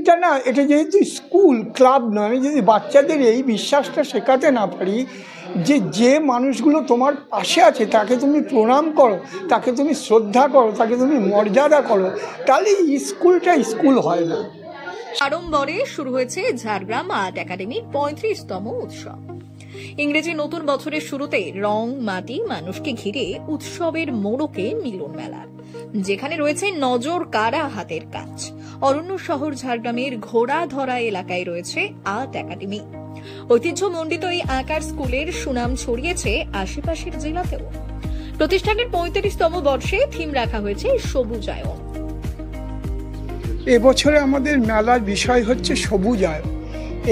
এইটা না, এটা যেহেতু স্কুল ক্লাব নয়, আমি যদি বাচ্চাদের এই বিশ্বাসটা শেখাতে না পারি যে যে মানুষগুলো তোমার পাশে আছে তাকে তুমি প্রণাম করো, তাকে তুমি শ্রদ্ধা করো, তাকে তুমি মর্যাদা করো, তাহলে স্কুলটা স্কুল হয় না। আড়ম্বরে শুরু হয়েছে ঝাড়গ্রাম আর্ট একাডেমির 35তম উৎসব। ইংরেজি নতুন বছরের শুরুতে রং মাটি মানুষকে ঘিরে উৎসবের মোড়কে মিলন মেলা, যেখানে রয়েছে নজর কাড়া হাতের কাজ। অরণ্য শহর ঝাড়গ্রামের ঘোড়াধরা এলাকায় রয়েছে আর্ট একাডেমি। ঐতিহ্যমণ্ডিত এই আঁকার স্কুলের সুনাম ছড়িয়েছে আশেপাশের জেলাতেও। প্রতিষ্ঠানের 35তম বর্ষে থিম রাখা হয়েছে সবুজায়ন। এবছরে আমাদের মেলার বিষয় হচ্ছে সবুজায়ন।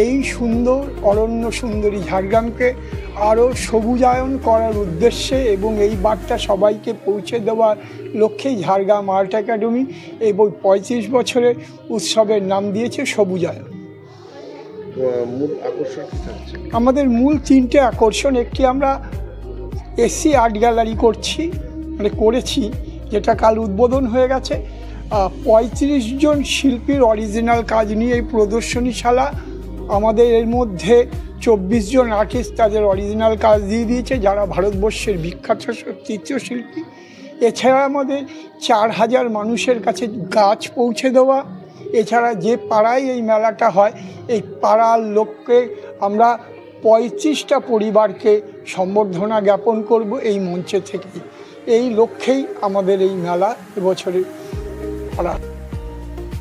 এই সুন্দর অরণ্য সুন্দরী ঝাড়গ্রামকে আরও সবুজায়ন করার উদ্দেশ্যে এবং এই বার্তা সবাইকে পৌঁছে দেওয়ার লক্ষ্যেই ঝাড়গ্রাম আর্ট একাডেমি এবং 35 বছরের উৎসবের নাম দিয়েছে সবুজায়ন। আমাদের মূল 3টে আকর্ষণ, একটি আমরা এসি আর্ট গ্যালারি করেছি, যেটা কাল উদ্বোধন হয়ে গেছে। 35 জন শিল্পীর অরিজিনাল কাজ নিয়ে এই প্রদর্শনীশালা। আমাদের এর মধ্যে 24 জন আর্টিস্ট তাদের অরিজিনাল কাজ দিয়ে দিয়েছে, যারা ভারতবর্ষের বিখ্যাত চিত্রশিল্পী। এছাড়া আমাদের 4000 মানুষের কাছে গাছ পৌঁছে দেওয়া। এছাড়া যে পাড়ায় এই মেলাটা হয়, এই পাড়ার লোককে আমরা 35টা পরিবারকে সম্বর্ধনা জ্ঞাপন করব এই মঞ্চে থেকে। এই লক্ষ্যেই আমাদের এই মেলা এবছরে করা।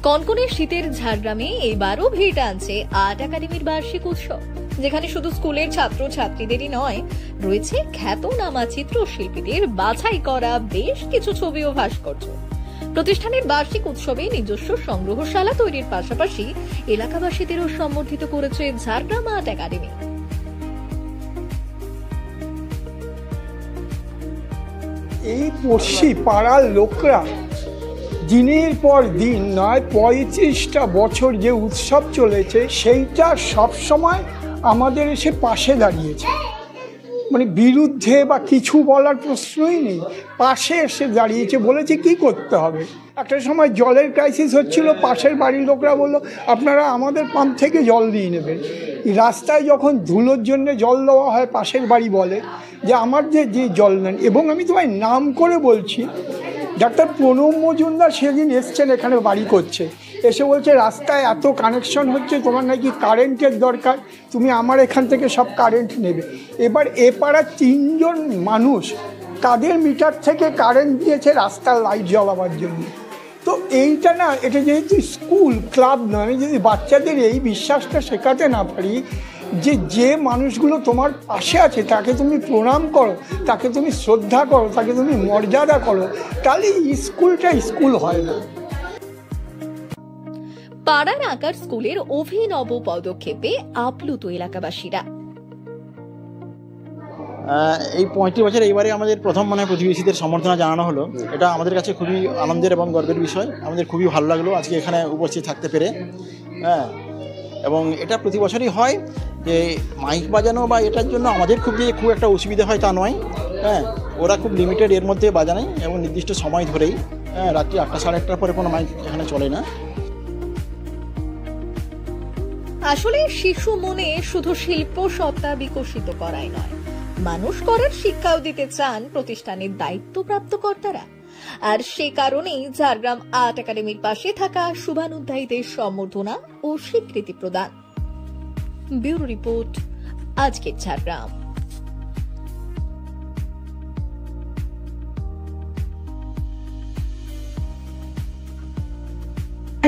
কনকনে শীতের ঝাড়গ্রামে এবারও ভিড় টানছে আর্ট একাডেমির বার্ষিক উৎসব, যেখানে শুধু স্কুলের ছাত্র ছাত্রীদেরই নয়, রয়েছে খ্যাতনামা চিত্রশিল্পীদের বাছাই করা বেশ কিছু ছবি ও ভাস্কর্য। প্রতিষ্ঠানের বার্ষিক উৎসবে নিজস্ব সংগ্রহশালা তৈরির পাশাপাশি এলাকাবাসীদেরও সম্বর্ধিত করেছে ঝাড়গ্রাম আর্ট একাডেমি। এই পড়শি পাড়ার লোকরা দিনের পর দিন নয় 35টা বছর যে উৎসব চলেছে সেইটা সবসময় আমাদের এসে পাশে দাঁড়িয়েছে, মানে বিরুদ্ধে বা কিছু বলার প্রশ্নই নেই, পাশে এসে দাঁড়িয়েছে, বলেছে কি করতে হবে। একটা সময় জলের ক্রাইসিস হচ্ছিল, পাশের বাড়ির লোকরা বললো আপনারা আমাদের পাম্প থেকে জল দিয়ে নেবেন। রাস্তায় যখন ধুলোর জন্য জল দেওয়া হয়, পাশের বাড়ি বলে যে আমার যে জল নেন, এবং আমি তোমায় নাম করে বলছি, ডাক্তার প্রণব মজুমদার সেদিন এসছেন এখানে বাড়ি করছে, এসে বলছে রাস্তায় এত কানেকশন হচ্ছে, তোমার নাকি কারেন্টের দরকার, তুমি আমার এখান থেকে সব কারেন্ট নেবে। এবার এ পাড়ার 3 জন মানুষ তাদের মিটার থেকে কারেন্ট দিয়েছে রাস্তার লাইট জ্বালাবার জন্য। তো এইটা না, এটা যেহেতু স্কুল ক্লাব নয়, আমি যদি বাচ্চাদের এই বিশ্বাসটা শেখাতে না পারি যে যে মানুষগুলো তোমার পাশে আছে তাকে তুমি প্রণাম করো, তাকে তুমি শ্রদ্ধা করো, তাকে তুমি মর্যাদা করো, তাহলে স্কুলটা স্কুল হয় না। পাড়ার আঁকার স্কুলের অভিনব পদক্ষেপে আপ্লুত এলাকাবাসীরা। এই 35 বছর এইবারে আমাদের প্রথম প্রতিবেশীদের সম্বর্ধনা জানানো হলো। এটা আমাদের কাছে খুবই আনন্দের এবং গর্বের বিষয়। আমাদের খুবই ভালো লাগলো আজকে এখানে উপস্থিত থাকতে পেরে। হ্যাঁ, এবং এটা প্রতি বছরই হয় যে মাইক বাজানো বা এটার জন্য আমাদের খুব একটা অসুবিধা হয় তা নয়। হ্যাঁ, ওরা খুব লিমিটেড এর মধ্যে বাজানে এবং নির্দিষ্ট সময় ধরেই। হ্যাঁ, রাত্রি 8টা সাড়ে 8টার পরে কোনো মাইক এখানে চলে না। আসলে শিশু মনে শুধু শিল্প সত্তা বিকশিত করাই নয়, মানুষ করার শিক্ষাও দিতে চান প্রতিষ্ঠানের দায়িত্বপ্রাপ্ত কর্তারা। আর সে কারণেই ঝাড়গ্রাম আর্ট একাডেমির পাশে থাকা শুভানুধ্যায়ীদের সম্বর্ধনা ও স্বীকৃতি প্রদান। ব্যুরো রিপোর্ট, আজকের ঝাড়গ্রাম।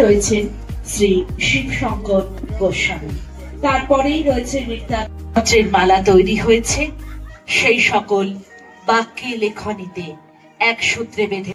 রয়েছেন শ্রী শিবশঙ্কর গোস্বামী, তারপরেই রয়েছে নৃত্যের মালা তৈরি হয়েছে সেই সকল বাক্যে লেখনীতে এক সূত্রে বেঁধে